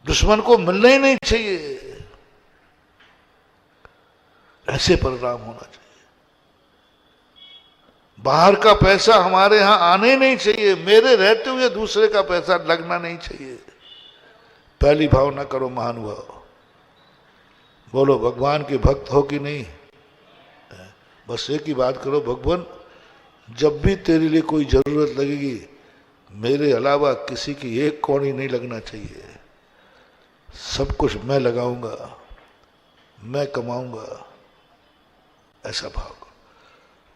दुश्मन को मिलना ही नहीं चाहिए। ऐसे परिणाम होना चाहिए। बाहर का पैसा हमारे यहां आने ही नहीं चाहिए, मेरे रहते हुए दूसरे का पैसा लगना नहीं चाहिए। पहली भावना करो महानुभाव। बोलो, भगवान के भक्त हो कि नहीं? बस एक ही बात करो, भगवान जब भी तेरे लिए कोई जरूरत लगेगी, मेरे अलावा किसी की एक कौड़ी नहीं लगना चाहिए। सब कुछ मैं लगाऊंगा, मैं कमाऊंगा, ऐसा भाव करो।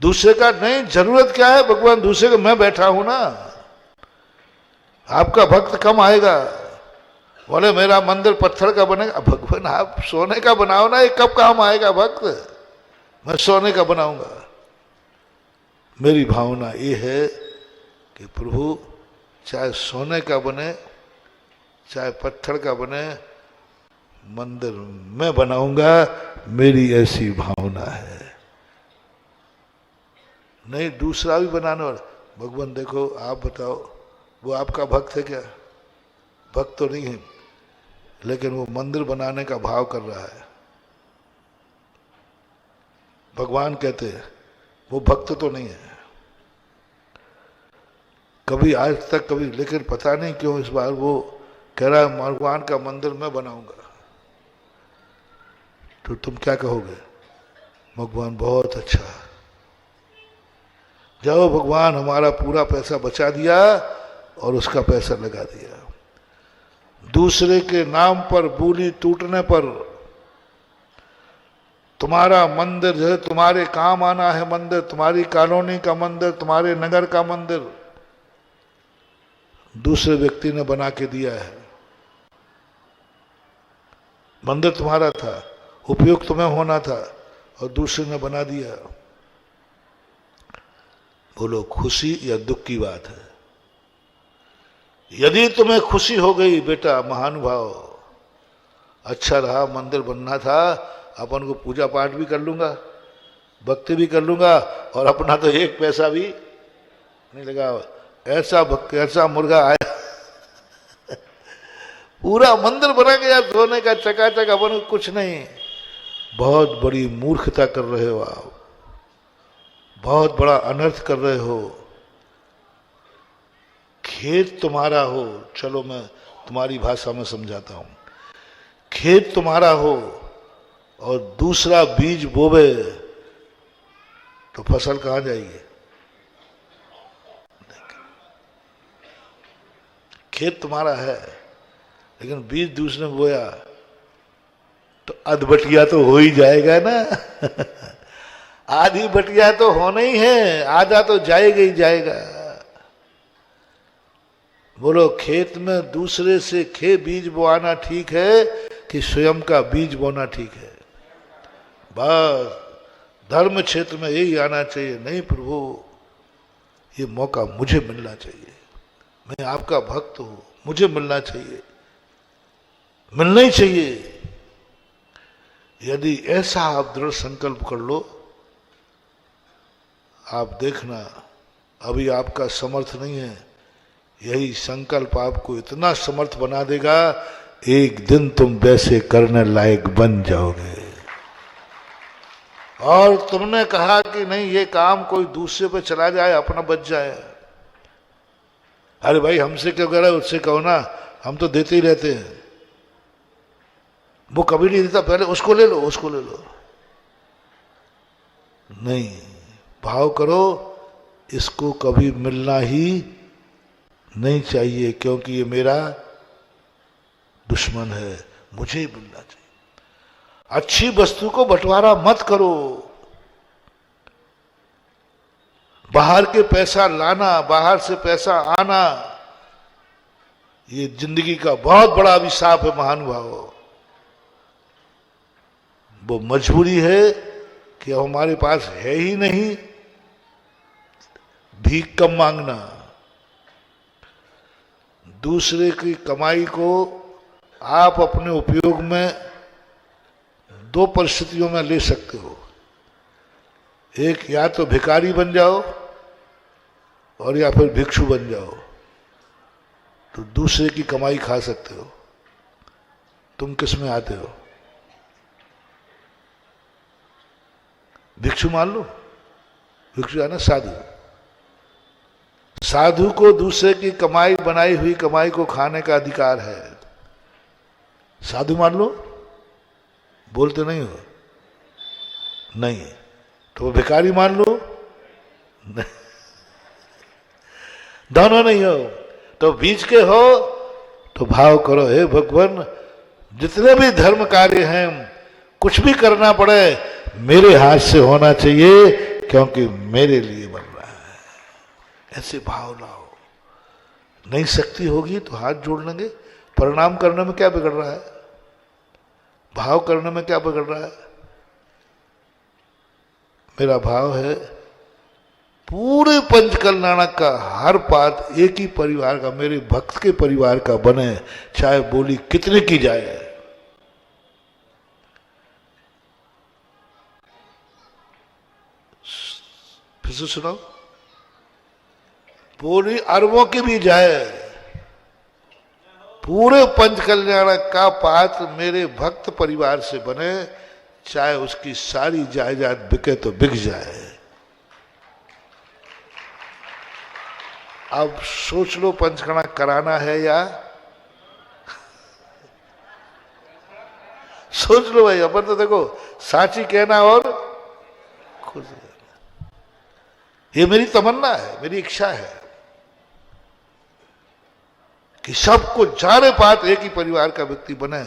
दूसरे का नहीं, जरूरत क्या है भगवान? दूसरे को मैं बैठा हूं ना। आपका भक्त कम आएगा, बोले मेरा मंदिर पत्थर का बनेगा। भगवान आप सोने का बनाओ ना, ये कब काम आएगा भक्त? मैं सोने का बनाऊंगा। मेरी भावना ये है कि प्रभु चाहे सोने का बने चाहे पत्थर का बने, मंदिर मैं बनाऊंगा। मेरी ऐसी भावना है। नहीं दूसरा भी बनाने वाला। भगवान देखो, आप बताओ, वो आपका भक्त है क्या? भक्त तो नहीं है, लेकिन वो मंदिर बनाने का भाव कर रहा है। भगवान कहते हैं वो भक्त तो नहीं है कभी आज तक कभी, लेकिन पता नहीं क्यों इस बार वो कह रहा है भगवान का मंदिर मैं बनाऊंगा। तो तुम क्या कहोगे? भगवान बहुत अच्छा, जाओ भगवान हमारा पूरा पैसा बचा दिया और उसका पैसा लगा दिया। दूसरे के नाम पर बोली टूटने पर तुम्हारा मंदिर जो है, तुम्हारे काम आना है मंदिर, तुम्हारी कॉलोनी का मंदिर, तुम्हारे नगर का मंदिर दूसरे व्यक्ति ने बना के दिया है। मंदिर तुम्हारा था, उपयोग तुम्हें होना था और दूसरे ने बना दिया। बोलो खुशी या दुख की बात है? यदि तुम्हें खुशी हो गई बेटा महानुभाव, अच्छा रहा, मंदिर बनना था, अपन को पूजा पाठ भी कर लूंगा, भक्ति भी कर लूंगा और अपना तो एक पैसा भी नहीं लगा। ऐसा भक्त, ऐसा मुर्गा आया पूरा मंदिर बना गया सोने का चकाचक, अपन को कुछ नहीं। बहुत बड़ी मूर्खता कर रहे हो आप, बहुत बड़ा अनर्थ कर रहे हो। खेत तुम्हारा हो, चलो मैं तुम्हारी भाषा में समझाता हूं। खेत तुम्हारा हो और दूसरा बीज बोवे तो फसल कहां जाएगी? खेत तुम्हारा है लेकिन बीज दूसरे ने बोया तो अधबटिया तो हो ही जाएगा ना। आधी बटिया तो होना ही है, आधा तो जाएगा ही जाएगा। बोलो, खेत में दूसरे से बीज बोआना ठीक है कि स्वयं का बीज बोना ठीक है? बस धर्म क्षेत्र में यही आना चाहिए। नहीं प्रभु, ये मौका मुझे मिलना चाहिए, मैं आपका भक्त हूं, मुझे मिलना चाहिए, मिलना ही चाहिए। यदि ऐसा आप दृढ़ संकल्प कर लो, आप देखना, अभी आपका समर्थ नहीं है, यही संकल्प आपको इतना समर्थ बना देगा, एक दिन तुम वैसे करने लायक बन जाओगे। और तुमने कहा कि नहीं, ये काम कोई दूसरे पे चला जाए, अपना बच जाए। अरे भाई, हमसे क्यों कह रहा है, उससे कहो ना, हम तो देते ही रहते हैं। वो कभी नहीं देता, पहले उसको ले लो, उसको ले लो। नहीं, भाव करो, इसको कभी मिलना ही नहीं चाहिए, क्योंकि ये मेरा दुश्मन है, मुझे ही मिलना चाहिए। अच्छी वस्तु को बंटवारा मत करो। बाहर के पैसा लाना, बाहर से पैसा आना, ये जिंदगी का बहुत बड़ा अभिशाप है महानुभाव। वो मजबूरी है कि हमारे पास है ही नहीं, भीख कम मांगना। दूसरे की कमाई को आप अपने उपयोग में दो परिस्थितियों में ले सकते हो। एक, या तो भिखारी बन जाओ, और या फिर भिक्षु बन जाओ, तो दूसरे की कमाई खा सकते हो। तुम किस में आते हो? भिक्षु मान लो। भिक्षु है ना साधु। साधु को दूसरे की कमाई, बनाई हुई कमाई को खाने का अधिकार है। साधु मान लो। बोलते नहीं हो? नहीं। तो भिखारी मान लो? नहीं। दोनों नहीं हो, तो बीच के हो। तो भाव करो, हे भगवान, जितने भी धर्म कार्य हैं, कुछ भी करना पड़े, मेरे हाथ से होना चाहिए, क्योंकि मेरे लिए बन रहा है। ऐसे भाव लाओ। नहीं शक्ति होगी तो हाथ जोड़ लेंगे। प्रणाम करने में क्या बिगड़ रहा है? भाव करने में क्या बिगड़ रहा है? मेरा भाव है, पूरे पंचकल्याणक का हर बात एक ही परिवार का, मेरे भक्त के परिवार का बने, चाहे बोली कितने की जाए। फिर से सुनाओ। पूरी अरबों की भी जाए, पूरे पंचकल्याणक का पात्र मेरे भक्त परिवार से बने, चाहे उसकी सारी जायदाद बिके तो बिक जाए। अब सोच लो, पंचकर्मा कराना है या सोच लो भाई। अपन तो देखो, साची कहना और खुश रहना, ये मेरी तमन्ना है, मेरी इच्छा है कि सबको चारे पात एक ही परिवार का व्यक्ति बने।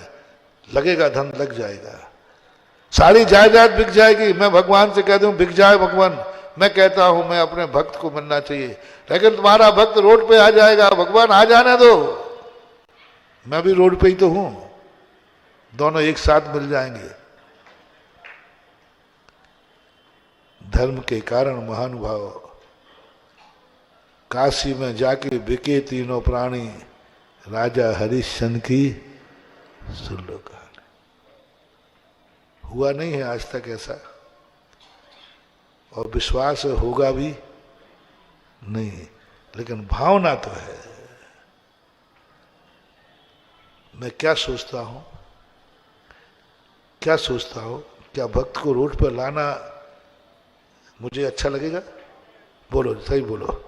लगेगा धन, लग जाएगा, सारी जायदाद बिक जाएगी। मैं भगवान से कह दूं, बिक जाए भगवान। मैं कहता हूं, मैं अपने भक्त को मिलना चाहिए, लेकिन तुम्हारा भक्त रोड पे आ जाएगा। भगवान आ जाने दो, मैं भी रोड पे ही तो हूं, दोनों एक साथ मिल जाएंगे। धर्म के कारण महानुभाव, काशी में जाके बिके तीनों प्राणी, राजा हरिश्चंद्र की सुन लो कहानी। हुआ नहीं है आज तक ऐसा, और विश्वास होगा भी नहीं, लेकिन भावना तो है। मैं क्या सोचता हूं, क्या सोचता हूं, क्या भक्त को रोड पर लाना मुझे अच्छा लगेगा? बोलो, सही बोलो।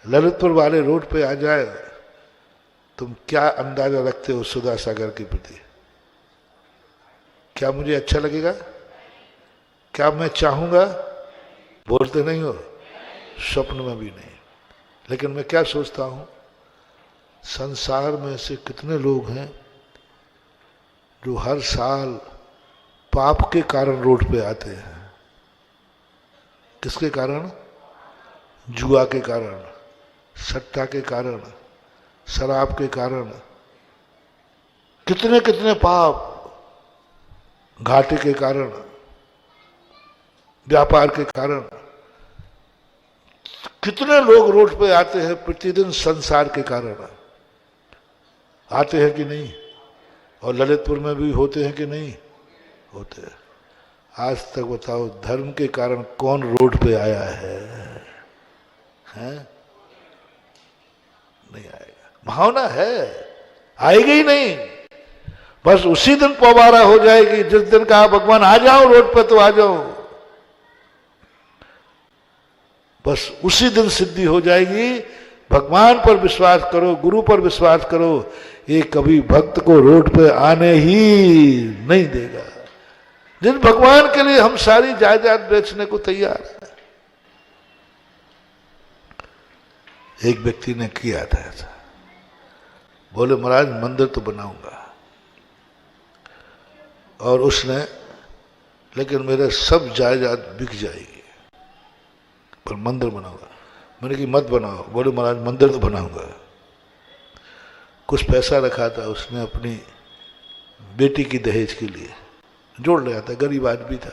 ललितपुर वाले रोड पे आ जाए, तुम क्या अंदाजा रखते हो सुधा सागर के प्रति? क्या मुझे अच्छा लगेगा? क्या मैं चाहूंगा? बोलते नहीं हो? स्वप्न में भी नहीं। लेकिन मैं क्या सोचता हूं, संसार में से कितने लोग हैं जो हर साल पाप के कारण रोड पे आते हैं। किसके कारण? जुआ के कारण, सट्टा के कारण, शराब के कारण, कितने कितने पाप, घाटे के कारण, व्यापार के कारण कितने लोग रोड पे आते हैं प्रतिदिन संसार के कारण। आते हैं कि नहीं? और ललितपुर में भी होते हैं कि नहीं होते? आज तक बताओ धर्म के कारण कौन रोड पे आया है? हैं? नहीं आएगा। भावना है, आएगी ही नहीं। बस उसी दिन पवारा हो जाएगी जिस दिन कहा भगवान आ जाओ रोड पे तो आ जाओ। बस उसी दिन सिद्धि हो जाएगी। भगवान पर विश्वास करो, गुरु पर विश्वास करो, ये कभी भक्त को रोड पे आने ही नहीं देगा। जिन भगवान के लिए हम सारी जायदाद बेचने को तैयार हैं। एक व्यक्ति ने किया था ऐसा, बोले महाराज मंदिर तो बनाऊंगा, और उसने, लेकिन मेरे सब जायदाद बिक जाएगी पर मंदिर बनाऊंगा। मैंने कि मत बनाओ। बोले महाराज मंदिर तो बनाऊंगा। कुछ पैसा रखा था उसने अपनी बेटी की दहेज के लिए, जोड़ लिया था, गरीब आदमी था।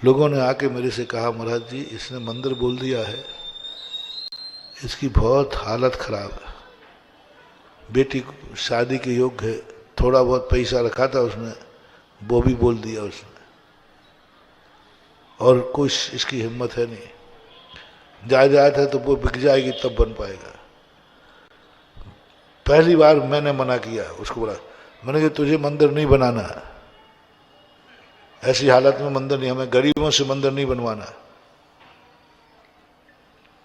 लोगों ने आके मेरे से कहा महाराज जी इसने मंदिर बोल दिया है, इसकी बहुत हालत खराब है, बेटी शादी के योग्य है, थोड़ा बहुत पैसा रखा था उसने वो भी बोल दिया उसने, और कुछ इसकी हिम्मत है नहीं, जायदाद है तो वो बिक जाएगी तब बन पाएगा। पहली बार मैंने मना किया उसको, बोला मैंने कि तुझे मंदिर नहीं बनाना, ऐसी हालत में मंदिर नहीं, हमें गरीबों से मंदिर नहीं बनवाना।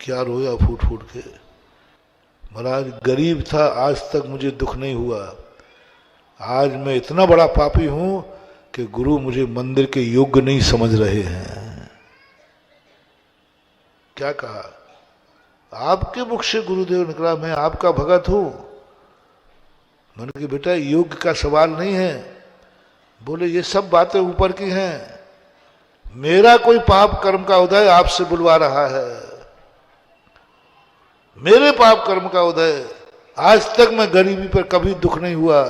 क्या रोया फूट फूट के। महाराज गरीब था, आज तक मुझे दुख नहीं हुआ, आज मैं इतना बड़ा पापी हूं कि गुरु मुझे मंदिर के योग्य नहीं समझ रहे हैं। क्या कहा? आपके मुख से गुरुदेव निकला, मैं आपका भगत हूं। मैंने कहा बेटा योग्य का सवाल नहीं है। बोले ये सब बातें ऊपर की हैं, मेरा कोई पाप कर्म का उदय आपसे बुलवा रहा है, मेरे पाप कर्म का उदय। आज तक मैं गरीबी पर कभी दुख नहीं हुआ,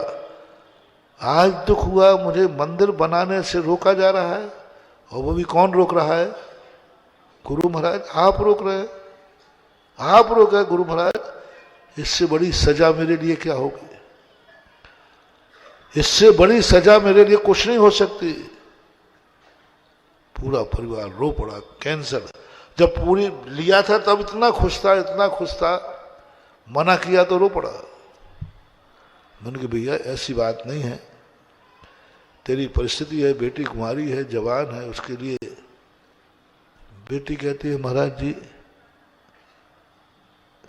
आज दुख हुआ, मुझे मंदिर बनाने से रोका जा रहा है। और वो भी कौन रोक रहा है? गुरु महाराज आप रोक रहे हैं, आप रोक रहे गुरु महाराज। इससे बड़ी सजा मेरे लिए क्या होगी? इससे बड़ी सजा मेरे लिए कुछ नहीं हो सकती। पूरा परिवार रो पड़ा। कैंसर जब पूरी लिया था तब इतना खुश था, इतना खुश था, मना किया तो रो पड़ा। मैंने कहा भैया ऐसी बात नहीं है, तेरी परिस्थिति है, बेटी कुमारी है, जवान है, उसके लिए। बेटी कहती है महाराज जी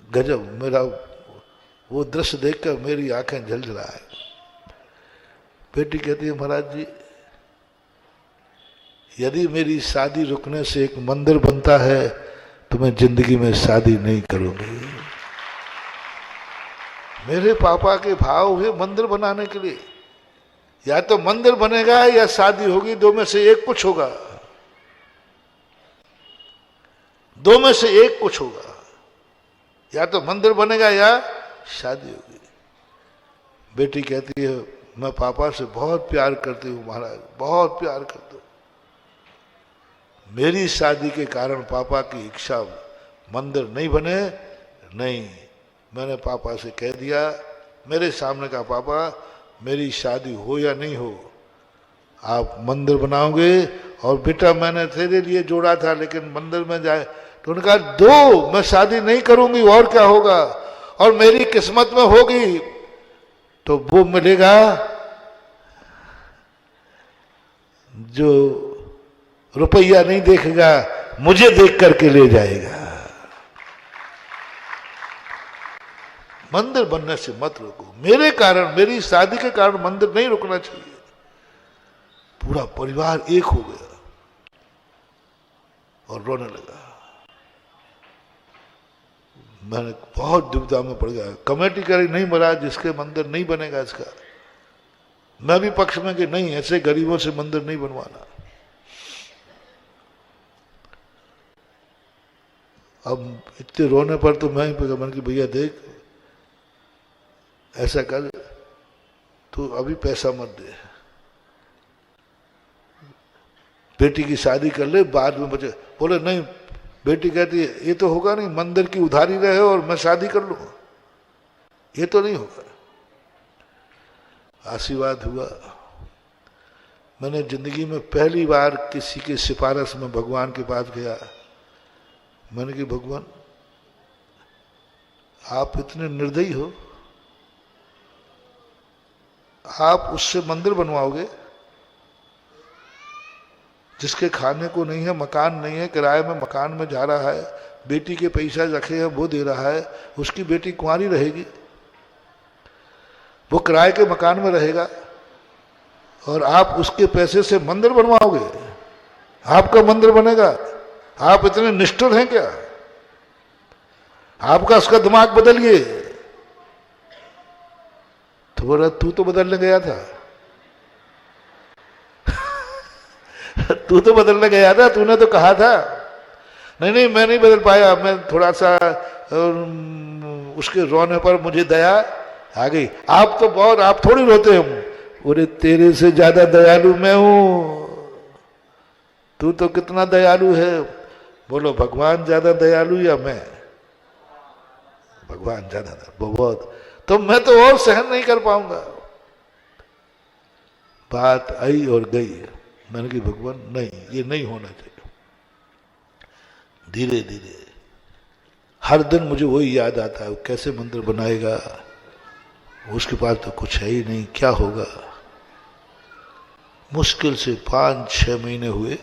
गजब, मेरा वो दृश्य देखकर मेरी आंखें झलझला है। बेटी कहती है महाराज जी यदि मेरी शादी रुकने से एक मंदिर बनता है तो मैं जिंदगी में शादी नहीं करूंगी। मेरे पापा के भाव हुए मंदिर बनाने के लिए, या तो मंदिर बनेगा या शादी होगी, दो में से एक कुछ होगा, दो में से एक कुछ होगा, या तो मंदिर बनेगा या शादी होगी। बेटी कहती है मैं पापा से बहुत प्यार करती हूँ महाराज, बहुत प्यार करती हूँ, मेरी शादी के कारण पापा की इच्छा मंदिर नहीं बने। नहीं, मैंने पापा से कह दिया, मेरे सामने कहा पापा मेरी शादी हो या नहीं हो आप मंदिर बनाओगे, और बेटा मैंने तेरे लिए जोड़ा था लेकिन मंदिर में जाए तो उन्होंने कहा दो, मैं शादी नहीं करूंगी और क्या होगा, और मेरी किस्मत में होगी तो वो मिलेगा जो रुपया नहीं देखेगा, मुझे देख करके ले जाएगा। मंदिर बनने से मत रोको। मेरे कारण, मेरी शादी के कारण मंदिर नहीं रुकना चाहिए। पूरा परिवार एक हो गया और रोने लगा। मैंने बहुत दुविधा में पड़ गया। कमेटी करी नहीं महाराज जिसके मंदिर नहीं बनेगा इसका मैं भी पक्ष में कि नहीं, ऐसे गरीबों से मंदिर नहीं बनवाना। अब इतने रोने पर तो मैं ही पे मन की भैया देख, ऐसा कर, तू अभी पैसा मत दे, बेटी की शादी कर ले, बाद में बचे। बोले नहीं, बेटी कहती है ये तो होगा नहीं, मंदिर की उधारी रहे और मैं शादी कर लूं, ये तो नहीं होगा। आशीर्वाद हुआ। मैंने जिंदगी में पहली बार किसी के सिफारिश में भगवान के पास गया। मैंने कहा भगवान आप इतने निर्दयी हो, आप उससे मंदिर बनवाओगे जिसके खाने को नहीं है, मकान नहीं है, किराए में मकान में जा रहा है, बेटी के पैसा रखे हैं वो दे रहा है, उसकी बेटी कुंवारी रहेगी, वो किराए के मकान में रहेगा और आप उसके पैसे से मंदिर बनवाओगे, आपका मंदिर बनेगा? आप इतने निष्ठुर हैं क्या? आपका उसका दिमाग बदलिए। तो बोला तू तो बदलने गया था तू तो बदलने गया था, तूने तो कहा था। नहीं नहीं मैं नहीं बदल पाया, मैं थोड़ा सा उसके रोने पर मुझे दया आ गई। आप तो बहुत, आप थोड़ी रोते हो। बोले तेरे से ज्यादा दयालु मैं हूं, तू तो कितना दयालु है। बोलो भगवान ज्यादा दयालु या मैं? भगवान ज्यादा बहुत, तो मैं तो और सहन नहीं कर पाऊंगा। बात आई और गई। मैंने कहा भगवान नहीं, ये नहीं होना चाहिए। धीरे धीरे हर दिन मुझे वही याद आता है, वो कैसे मंदिर बनाएगा, उसके पास तो कुछ है ही नहीं, क्या होगा। मुश्किल से 5-6 महीने हुए।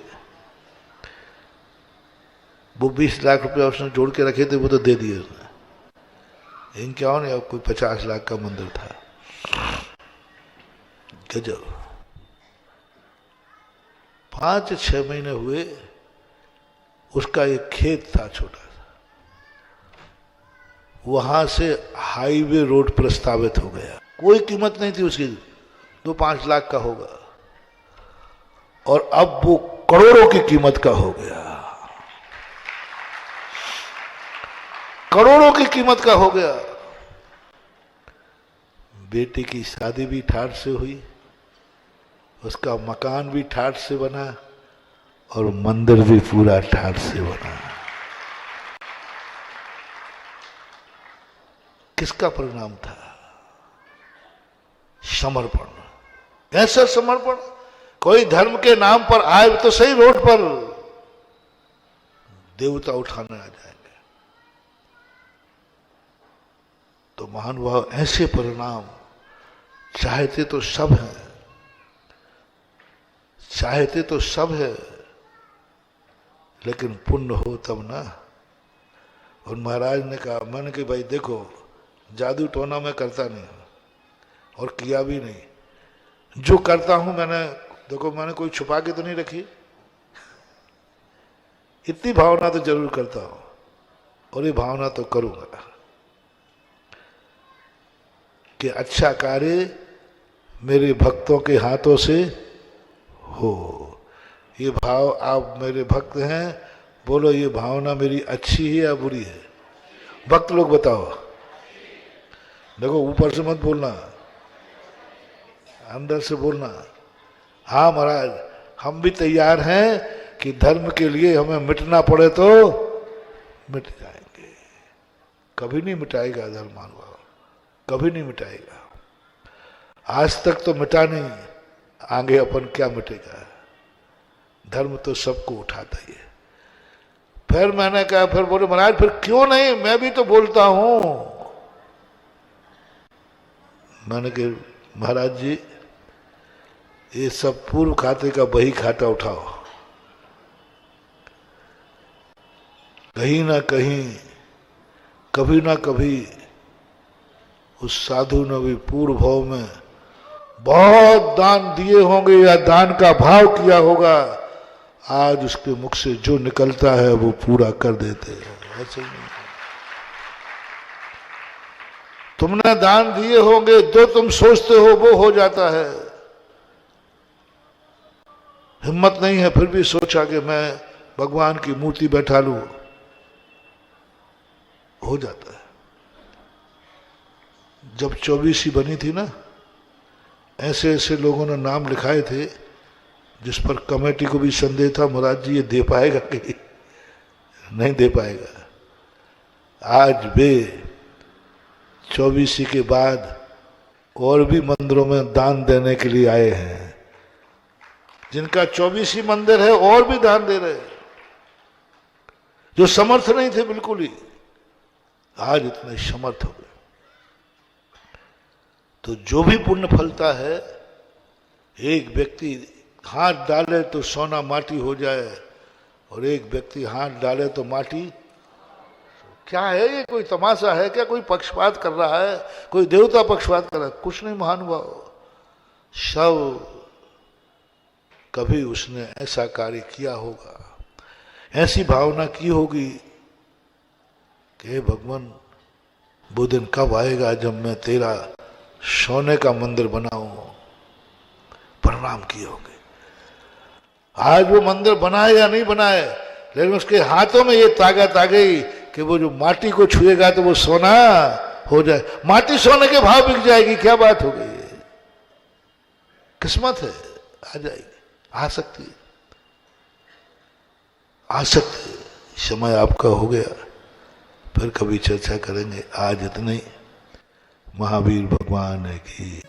वो 20 लाख रुपया उसने जोड़ के रखे थे, वो तो दे दिए उसने। लेकिन क्या हो नहीं, अब कोई 50 लाख का मंदिर था। गजब। 5-6 महीने हुए। उसका एक खेत था छोटा सा, वहां से हाईवे रोड प्रस्तावित हो गया। कोई कीमत नहीं थी उसकी, 2-5 लाख का होगा, और अब वो करोड़ों की कीमत का हो गया। करोड़ों की कीमत का हो गया। बेटी की शादी भी ठाठ से हुई, उसका मकान भी ठाठ से बना, और मंदिर भी पूरा ठाठ से बना। किसका परिणाम था? समर्पण। ऐसा समर्पण, कोई धर्म के नाम पर आए तो सही रोड पर, देवता उठाने आ जाएंगे। तो महानुभाव ऐसे परिणाम चाहते तो सब हैं, चाहते तो सब है, लेकिन पुण्य हो तब ना। और महाराज ने कहा, मैंने कि भाई देखो जादू टोना मैं करता नहीं और किया भी नहीं। जो करता हूं मैंने, देखो मैंने कोई छुपा के तो नहीं रखी, इतनी भावना तो जरूर करता हूं, और ये भावना तो करूंगा कि अच्छा कार्य मेरे भक्तों के हाथों से हो। ये भाव, आप मेरे भक्त हैं, बोलो ये भावना मेरी अच्छी है या बुरी है? भक्त लोग बताओ। देखो ऊपर से मत बोलना, अंदर से बोलना। हाँ महाराज, हम भी तैयार हैं कि धर्म के लिए हमें मिटना पड़े तो मिट जाएंगे। कभी नहीं मिटाएगा धर्म मानव, कभी नहीं मिटाएगा। आज तक तो मिटा नहीं, आगे अपन क्या मिटेगा। धर्म तो सबको उठाता ही है। फिर मैंने कहा, फिर बोले महाराज फिर क्यों नहीं, मैं भी तो बोलता हूं। मैंने कहा महाराज जी ये सब पूर्व खाते का बही खाता उठाओ। कहीं ना कहीं, कभी ना कभी उस साधु ने भी पूर्व भाव में बहुत दान दिए होंगे या दान का भाव किया होगा। आज उसके मुख से जो निकलता है वो पूरा कर देते हैं। ऐसे नहीं, तुमने दान दिए होंगे, जो तुम सोचते हो वो हो जाता है। हिम्मत नहीं है, फिर भी सोचा कि मैं भगवान की मूर्ति बैठा लूं, हो जाता है। जब 24 बनी थी ना, ऐसे ऐसे लोगों ने नाम लिखाए थे जिस पर कमेटी को भी संदेह था, महाराज जी ये दे पाएगा कि नहीं दे पाएगा। आज वे 24 के बाद और भी मंदिरों में दान देने के लिए आए हैं। जिनका 24 मंदिर है और भी दान दे रहे हैं, जो समर्थ नहीं थे बिल्कुल ही, आज इतने समर्थ हो गए। तो जो भी पुण्य फलता है, एक व्यक्ति हाथ डाले तो सोना माटी हो जाए, और एक व्यक्ति हाथ डाले तो माटी। क्या है ये? कोई तमाशा है क्या? कोई पक्षपात कर रहा है? कोई देवता पक्षपात कर रहा है? कुछ नहीं महानुभाव, सब कभी उसने ऐसा कार्य किया होगा, ऐसी भावना की होगी कि भगवान वो दिन कब आएगा जब मैं तेरा सोने का मंदिर बनाऊं। प्रणाम किए होंगे। आज वो मंदिर बनाए या नहीं बनाए, लेकिन उसके हाथों में ये ताकत आ गई कि वो जो माटी को छुएगा तो वो सोना हो जाए, माटी सोने के भाव बिक जाएगी। क्या बात हो गई? किस्मत है, आ जाएगी, आ सकती है, आ सकती है। समय आपका हो गया, फिर कभी चर्चा करेंगे। आज इतना ही। महावीर भगवान की